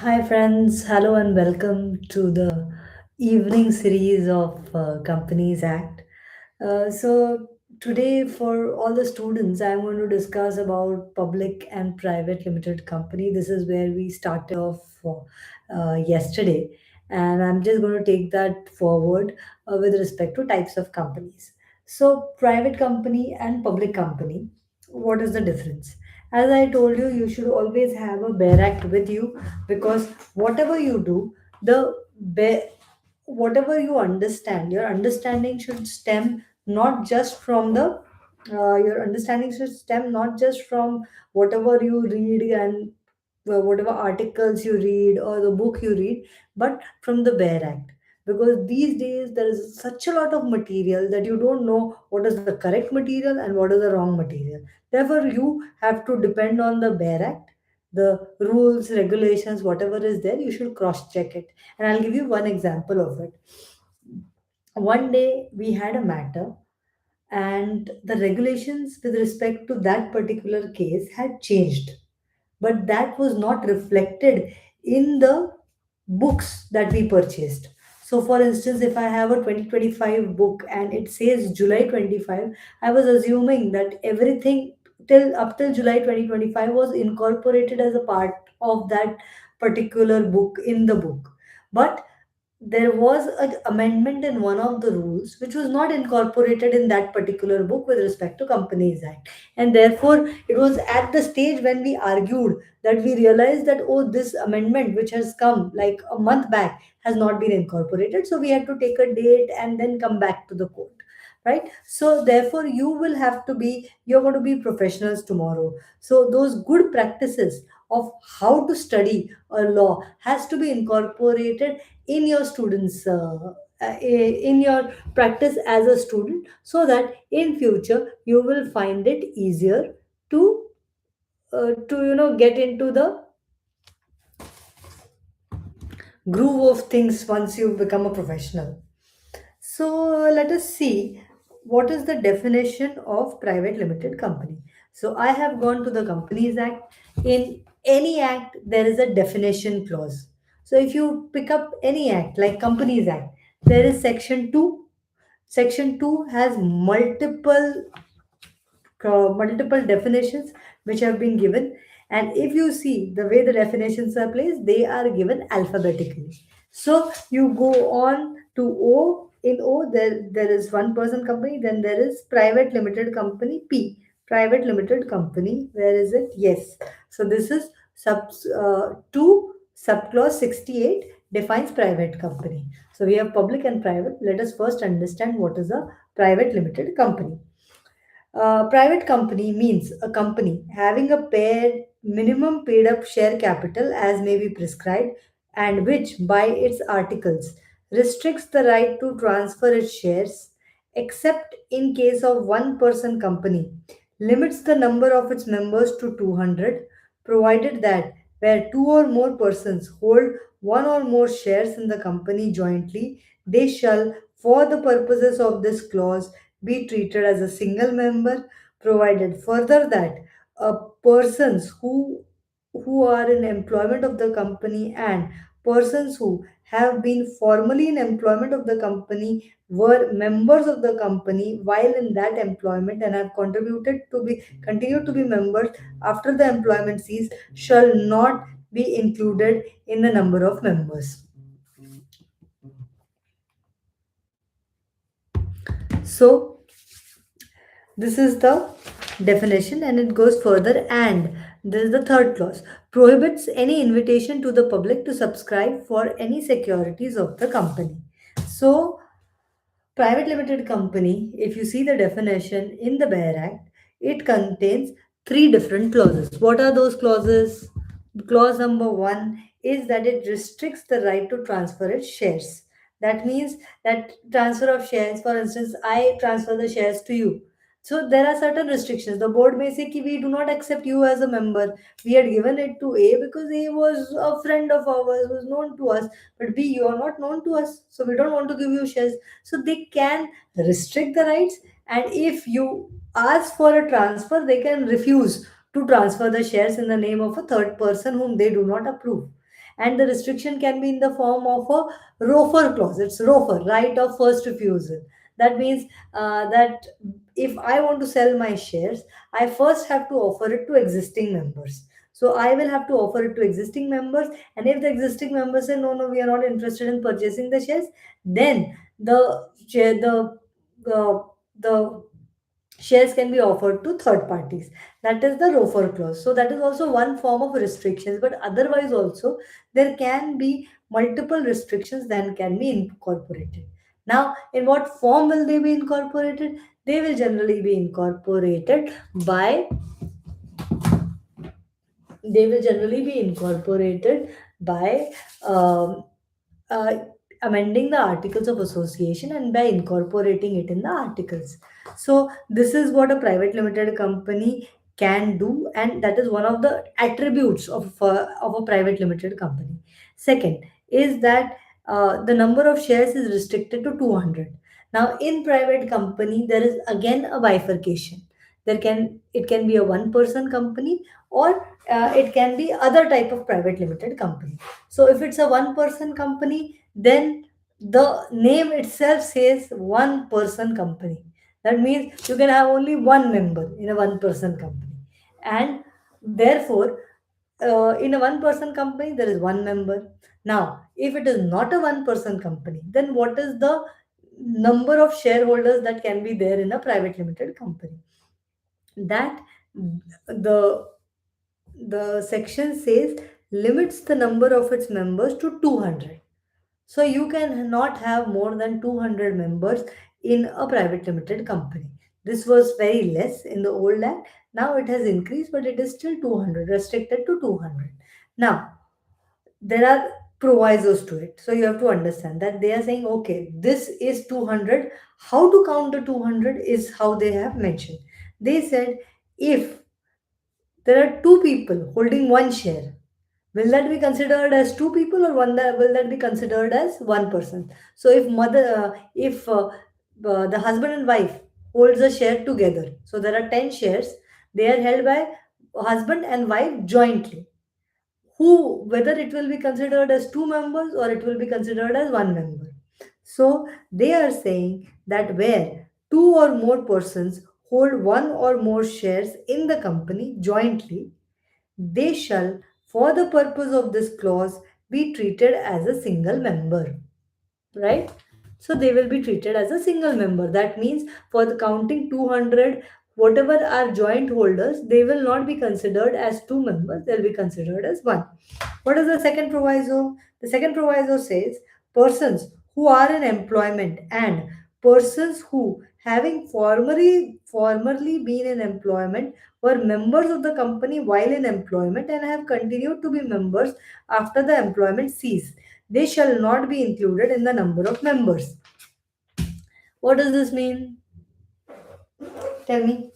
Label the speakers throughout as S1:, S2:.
S1: Hi, friends. Hello, and welcome to the evening series of Companies Act. Today, for all the students, I'm going to discuss about public and private limited company. This is where we started off yesterday, and I'm just going to take that forward with respect to types of companies. So, private company and public company, what is the difference? As I told you, you should always have a Bear Act with you because whatever you do, the be- whatever you understand, your understanding should stem not just from the your understanding should stem not just from whatever you read and whatever articles you read or the book you read, but from the Bear Act. Because these days there is such a lot of material that you don't know what is the correct material and what is the wrong material. Therefore, you have to depend on the Bear Act, the rules, regulations, whatever is there, you should cross check it. And I'll give you one example of it. One day we had a matter, and the regulations with respect to that particular case had changed, but that was not reflected in the books that we purchased. So, for instance, if I have a 2025 book and it says July 25, I was assuming that everything till up till July 2025 was incorporated as a part of that particular book in the book. But there was an amendment in one of the rules which was not incorporated in that particular book with respect to Companies Act. And therefore, it was at the stage when we argued that we realized that, oh, this amendment which has come like a month back has not been incorporated. So we had to take a date and then come back to the court. Right. So therefore, you're going to be professionals tomorrow. So those good practices of how to study a law has to be incorporated in your students in your practice as a student, so that in future you will find it easier to get into the groove of things once you become a professional. So let us see what is the definition of private limited company. So I have gone to the Companies Act. In any act, there is a definition clause. So if you pick up any act like Companies Act, there is section 2. Section 2 has multiple definitions which have been given. And if you see the way the definitions are placed, they are given alphabetically. So you go on to O. In O, there is one person company, then there is private limited company, P. Private limited company, where is it? Yes. So this is 2 subclause 68 defines private company. So we have public and private. Let us first understand what is a private limited company. Private company means a company having a paid minimum paid up share capital as may be prescribed, and which by its articles restricts the right to transfer its shares except in case of one person company, limits the number of its members to 200, provided that where two or more persons hold one or more shares in the company jointly, they shall, for the purposes of this clause, be treated as a single member, provided further that persons who are in employment of the company and persons who have been formally in employment of the company were members of the company while in that employment and have contributed to be continued to be members after the employment cease shall not be included in the number of members. So this is the definition, and it goes further. And this is the third clause, prohibits any invitation to the public to subscribe for any securities of the company. So, private limited company, if you see the definition in the Bear Act, it contains three different clauses. What are those clauses? Clause number one is that it restricts the right to transfer its shares. That means that transfer of shares, for instance, I transfer the shares to you. So there are certain restrictions. The board may say, "Ki, we do not accept you as a member. We had given it to A because A was a friend of ours, was known to us. But B, you are not known to us. So we don't want to give you shares." So they can restrict the rights, and if you ask for a transfer, they can refuse to transfer the shares in the name of a third person whom they do not approve. And the restriction can be in the form of a ROFR clause. It's ROFR, right of first refusal. That means that if I want to sell my shares, I first have to offer it to existing members. So I will have to offer it to existing members, and if the existing members say no, no, we are not interested in purchasing the shares, then the share the shares can be offered to third parties. That is the ROFR clause. So that is also one form of restrictions, but otherwise also there can be multiple restrictions that can be incorporated. Now, in what form will they be incorporated? They will generally be incorporated by they will generally be incorporated by um, uh, amending the articles of association and by incorporating it in the articles. So this is what a private limited company can do, and that is one of the attributes of a private limited company. Second is that the number of shares is restricted to 200. Now in private company there is again a bifurcation. It can be a one person company, or it can be other type of private limited company. So if it's a one person company, then the name itself says one person company. That means you can have only one member in a one person company. And therefore, in a one person company, there is one member. Now, if it is not a one person company, then what is the number of shareholders that can be there in a private limited company? That the the section says limits the number of its members to 200. So you can not have more than 200 members in a private limited company. This was very less in the old act. Now it has increased, but it is still 200, restricted to 200. Now, there are provisos to it. So you have to understand that they are saying, okay, this is 200. How to count the 200 is how they have mentioned. They said if there are two people holding one share, will that be considered as two people, or one that will that be considered as one person? So if the husband and wife holds a share together, so there are 10 shares, they are held by husband and wife jointly. Whether it will be considered as two members or it will be considered as one member. So they are saying that where two or more persons hold one or more shares in the company jointly, they shall, for the purpose of this clause, be treated as a single member, right? So they will be treated as a single member. That means for the counting 200, whatever are joint holders, they will not be considered as two members, they'll be considered as one. What is the second proviso? The second proviso says persons who are in employment and persons who, having formerly been in employment, were members of the company while in employment and have continued to be members after the employment ceased, they shall not be included in the number of members. What does this mean? Tell me.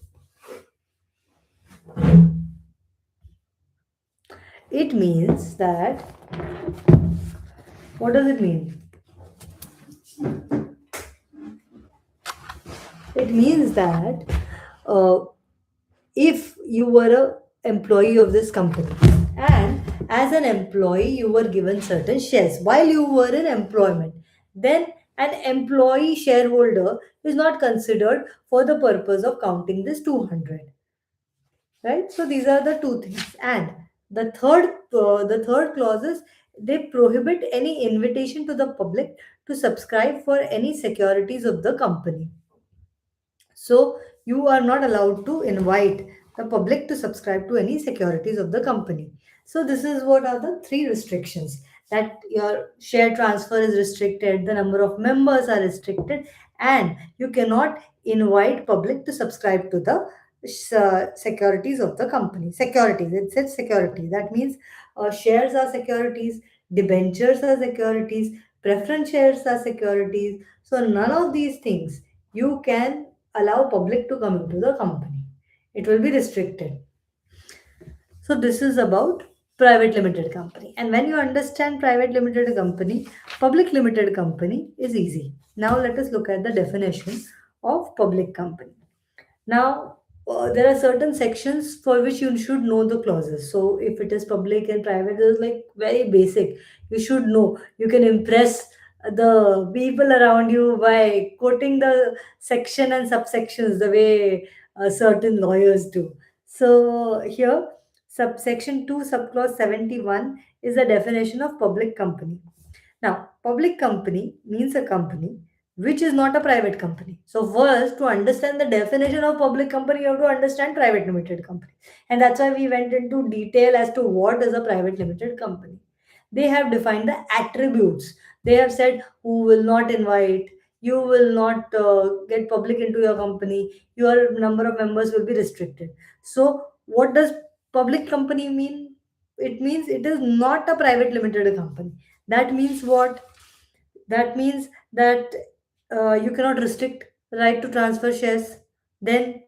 S1: It means that, what does it mean? It means that uh, if you were a employee of this company, and as an employee you were given certain shares while you were in employment, then an employee shareholder is not considered for the purpose of counting this 200, right? So these are the two things. And the third clause is they prohibit any invitation to the public to subscribe for any securities of the company. So you are not allowed to invite the public to subscribe to any securities of the company. So this is what are the three restrictions, that your share transfer is restricted, the number of members are restricted, and you cannot invite public to subscribe to the securities of the company. Securities, it says security. That means shares are securities, debentures are securities, preference shares are securities. So none of these things you can allow public to come into the company. It will be restricted. So this is about private limited company. And when you understand private limited company, public limited company is easy. Now let us look at the definition of public company. Now, there are certain sections for which you should know the clauses. So if it is public and private, it's like very basic. You should know. You can impress the people around you by quoting the section and subsections the way certain lawyers do. So here, subsection 2, subclause 71 is the definition of public company. Now, public company means a company which is not a private company. So, first, to understand the definition of public company, you have to understand private limited company. And that's why we went into detail as to what is a private limited company. They have defined the attributes. They have said who will not invite, you will not get public into your company, your number of members will be restricted. So, what does public company mean? It means it is not a private limited company. That means what? That means that you cannot restrict right to transfer shares. Then,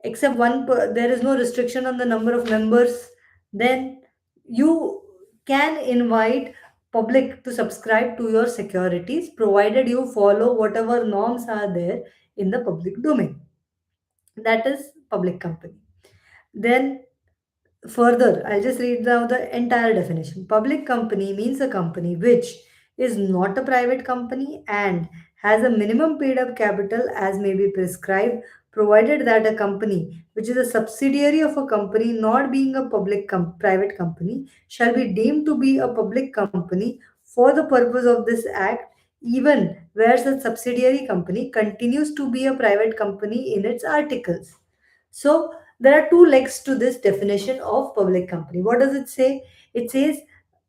S1: except there is no restriction on the number of members. Then you can invite public to subscribe to your securities, provided you follow whatever norms are there in the public domain. That is public company. Then further, I'll just read now the entire definition. Public company means a company which is not a private company and has a minimum paid up capital as may be prescribed, provided that a company which is a subsidiary of a company not being a private company shall be deemed to be a public company for the purpose of this act, even where such subsidiary company continues to be a private company in its articles. So there are two legs to this definition of public company. What does it say? It says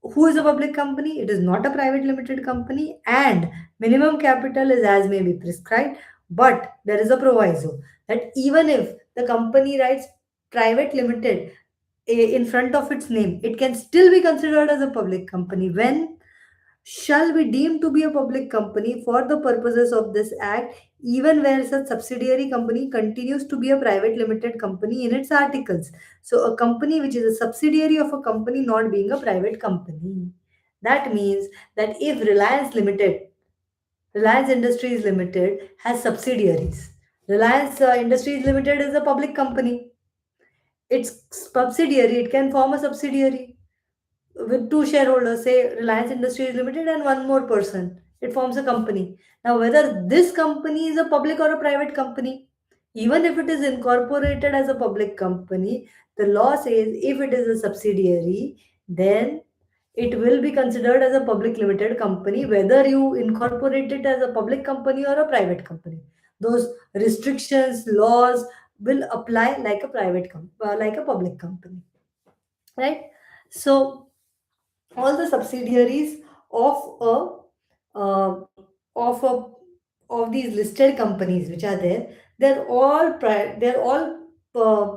S1: who is a public company? It is not a private limited company, and minimum capital is as may be prescribed. But there is a proviso that even if the company writes private limited in front of its name, it can still be considered as a public company when shall be deemed to be a public company for the purposes of this act, even where such subsidiary company continues to be a private limited company in its articles. So, a company which is a subsidiary of a company not being a private company. That means that if Reliance Industries Limited has subsidiaries, Reliance Industries Limited is a public company. Its subsidiary, it can form a subsidiary with two shareholders, say Reliance Industries Limited and one more person. It forms a company. Now, whether this company is a public or a private company, even if it is incorporated as a public company, the law says if it is a subsidiary, then it will be considered as a public limited company, whether you incorporate it as a public company or a private company. Those restrictions, laws will apply like a like a public company, right? So all the subsidiaries of uh, of a of these listed companies which are there, they're all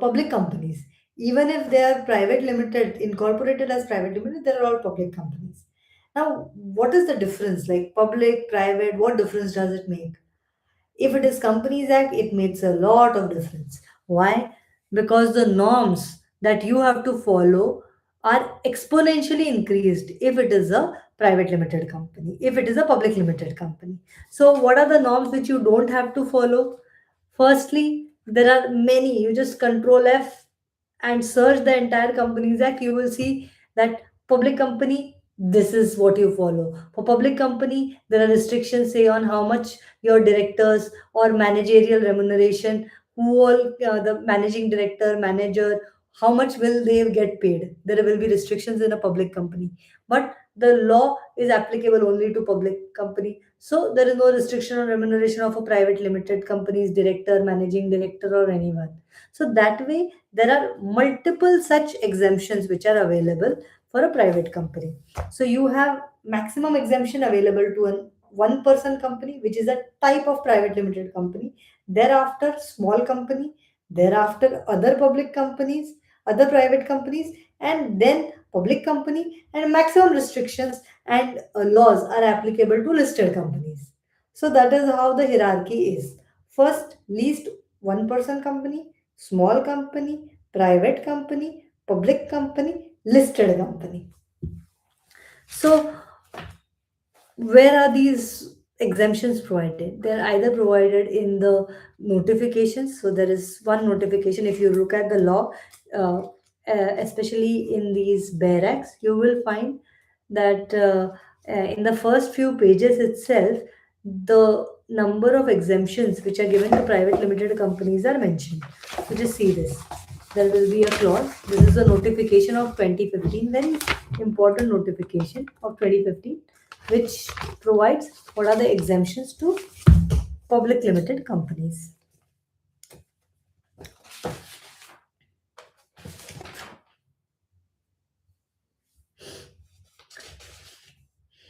S1: public companies. Even if they are private limited, incorporated as private limited, they're all public companies. Now, what is the difference? Like public, private, what difference does it make? If it is Companies Act, it makes a lot of difference. Why? Because the norms that you have to follow are exponentially increased if it is a private limited company, if it is a public limited company. So, what are the norms which you don't have to follow? Firstly, there are many. You just control F and search the entire Companies Act. You will see that public company, this is what you follow. For public company, there are restrictions, say, on how much your directors or managerial remuneration, who all the managing director, manager, how much will they get paid? There will be restrictions in a public company, but the law is applicable only to public company. So there is no restriction on remuneration of a private limited company's director, managing director, or anyone. So that way, there are multiple such exemptions which are available for a private company. So you have maximum exemption available to an one person company, which is a type of private limited company. Thereafter, small company. Thereafter, other public companies, other private companies, and then public company. And maximum restrictions and laws are applicable to listed companies. So that is how the hierarchy is. First, least one person company, small company, private company, public company, listed company. So where are these exemptions provided. They're either provided in the notifications. So there is one notification. If you look at the law, uh, especially in these bare acts, you will find that in the first few pages itself, the number of exemptions which are given to private limited companies are mentioned. So just see this. There will be a clause. This is a notification of 2015, very important notification of 2015, which provides what are the exemptions to public limited companies.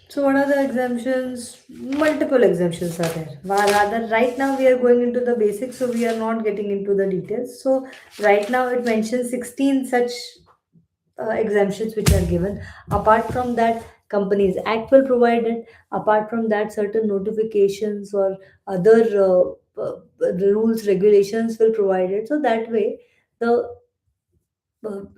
S1: So, what are the exemptions? Multiple exemptions are there. Rather, right now we are going into the basics, so we are not getting into the details. So, right now it mentions 16 such exemptions which are given. Apart from that, Companies Act will provide it. Apart from that, certain notifications or other rules, regulations will provide it. So, that way, the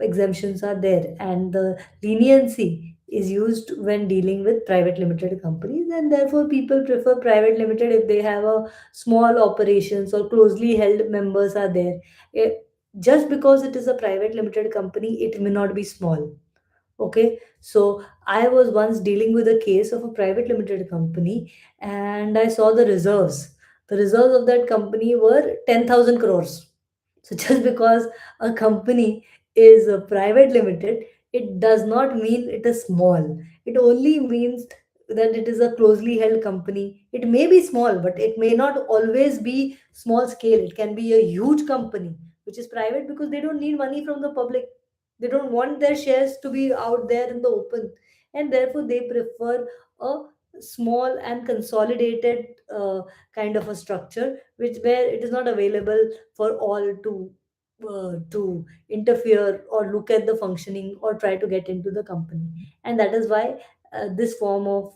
S1: exemptions are there, and the leniency is used when dealing with private limited companies, and therefore people prefer private limited if they have a small operations or closely held members are there. Eh, just because it is a private limited company, it may not be small. Okay, so I was once dealing with a case of a private limited company, and I saw the reserves. The reserves of that company were 10,000 crores. So just because a company is a private limited, it does not mean it is small. It only means that it is a closely held company. It may be small, but it may not always be small scale. It can be a huge company, which is private because they don't need money from the public. They don't want their shares to be out there in the open, and therefore they prefer a small and consolidated kind of a structure, which where it is not available for all to interfere or look at the functioning or try to get into the company. And that is why this form of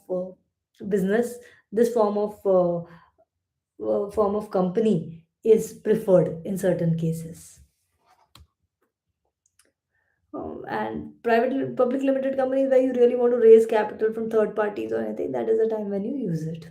S1: business, this form of company is preferred in certain cases. And public limited companies where you really want to raise capital from third parties or anything, that is the time when you use it.